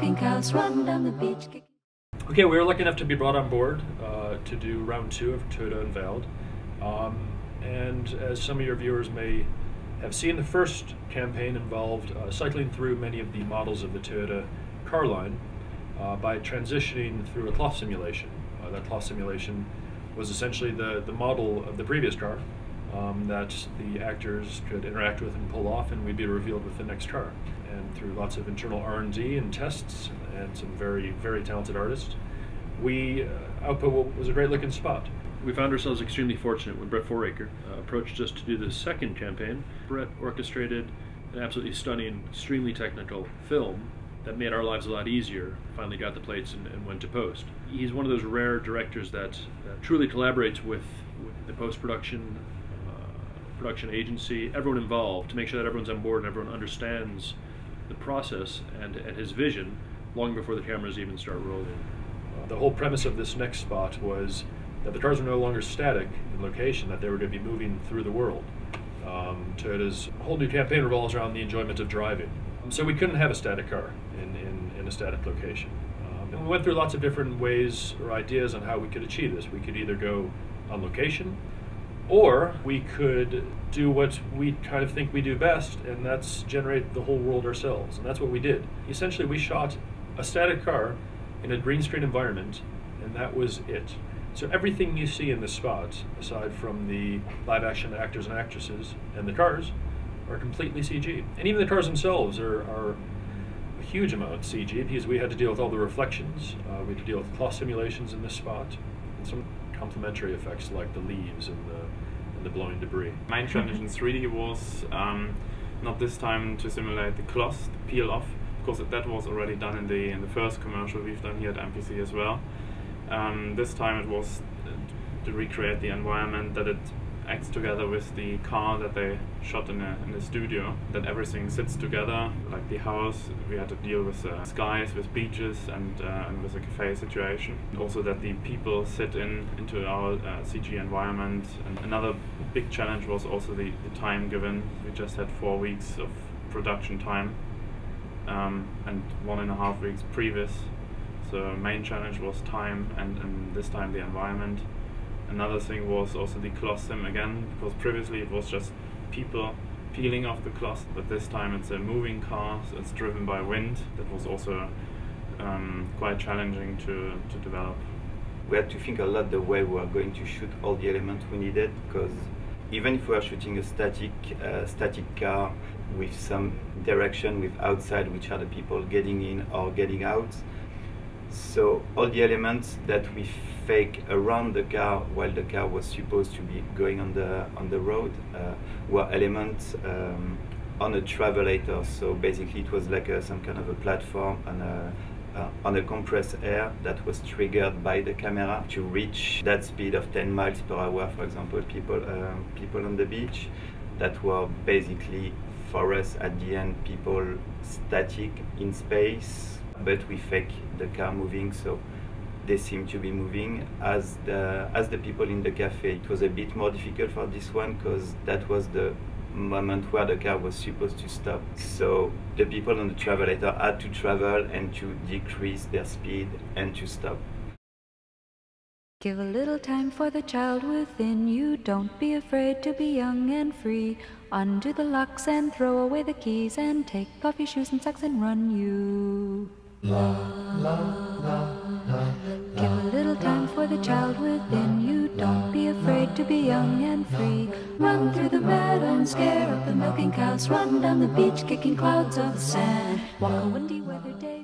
milking cows run down the beach. Okay, we were lucky enough to be brought on board to do round 2 of Toyota Unveiled. And as some of your viewers may have seen, the first campaign involved cycling through many of the models of the Toyota Carline by transitioning through a cloth simulation. That cloth simulation was essentially the model of the previous car that the actors could interact with and pull off, and we'd be revealed with the next car. And through lots of internal R&D and tests and some very, very talented artists, we output what was a great looking spot. We found ourselves extremely fortunate when Brett Foraker approached us to do the second campaign. Brett orchestrated an absolutely stunning, extremely technical film that made our lives a lot easier, finally got the plates and went to post. He's one of those rare directors that truly collaborates with the post-production production agency, everyone involved, to make sure that everyone's on board and everyone understands the process and his vision long before the cameras even start rolling. The whole premise of this next spot was that the cars were no longer static in location, that they were going to be moving through the world. Toyota's whole new campaign revolves around the enjoyment of driving. So we couldn't have a static car in a static location. And we went through lots of different ways or ideas on how we could achieve this. We could either go on location, or we could do what we kind of think we do best, and that's generate the whole world ourselves. And that's what we did. Essentially, we shot a static car in a green screen environment, and that was it. So everything you see in this spot, aside from the live action actors and actresses and the cars, are completely CG. And even the cars themselves are a huge amount CG, because we had to deal with all the reflections. We had to deal with cloth simulations in this spot, and some complementary effects like the leaves and the blowing debris. Main challenge in 3D was not this time to simulate the cloth, the peel off, because that was already done in the first commercial we've done here at MPC as well. This time it was to recreate the environment, that it acts together with the car that they shot in the studio, that everything sits together, like the house. We had to deal with skies, with beaches, and with a cafe situation. Also that the people sit into our CG environment. And another big challenge was also the time given. We just had 4 weeks of production time and 1.5 weeks previous. So main challenge was time, and this time the environment. Another thing was also the cloth sim again, because previously it was just people peeling off the cloth, but this time it's a moving car, so it's driven by wind. That was also quite challenging to develop. We had to think a lot the way we were going to shoot all the elements we needed, because even if we are shooting a static car with some direction with outside, which are the people getting in or getting out, so all the elements that we fake around the car while the car was supposed to be going on the road were elements on a Travelator. So basically it was like some kind of a platform on a compressed air that was triggered by the camera to reach that speed of 10 miles per hour, for example, people on the beach. That were basically, for us at the end, people static in space, but we fake the car moving, so they seem to be moving. As the people in the cafe, it was a bit more difficult for this one, because that was the moment where the car was supposed to stop. So the people on the Travelator had to travel and to decrease their speed and to stop. Give a little time for the child within you. Don't be afraid to be young and free. Undo the locks and throw away the keys, and take off your shoes and socks and run you. La, la, la, la. Give a little time for the child within you. Don't be afraid to be young and free. Run through the meadow and scare up the milking cows. Run down the beach kicking clouds of sand. Walk a windy weather day.